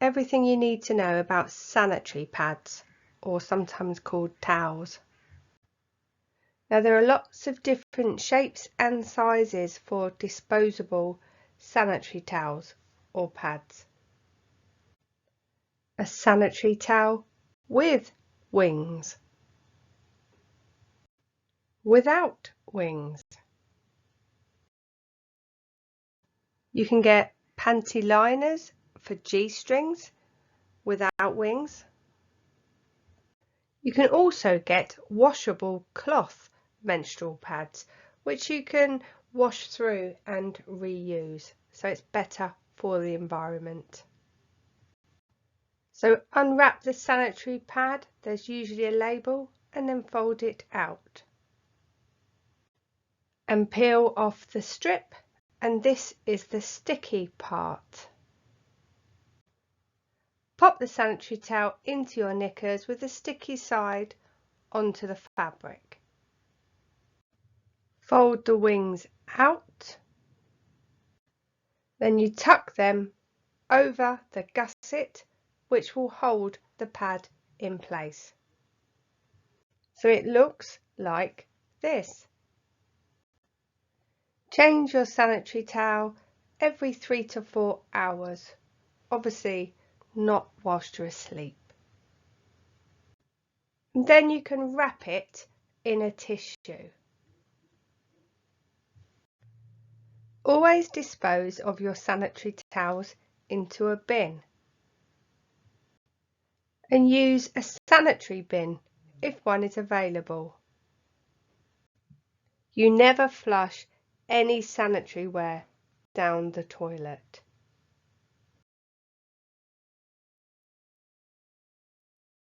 everything you need to know about sanitary pads, or sometimes called towels. Now there are lots of different shapes and sizes for disposable sanitary towels or pads. A sanitary towel with wings, without wings. You can get panty liners for G-strings without wings. You can also get washable cloth menstrual pads, which you can wash through and reuse, so it's better for the environment. So unwrap the sanitary pad, there's usually a label, and then fold it out. And peel off the strip, and this is the sticky part. Pop the sanitary towel into your knickers with the sticky side onto the fabric. Fold the wings out. Then you tuck them over the gusset, which will hold the pad in place. So it looks like this. Change your sanitary towel every 3 to 4 hours, obviously not whilst you're asleep. And then you can wrap it in a tissue. Always dispose of your sanitary towels into a bin. And use a sanitary bin if one is available. You never flush any sanitary ware down the toilet.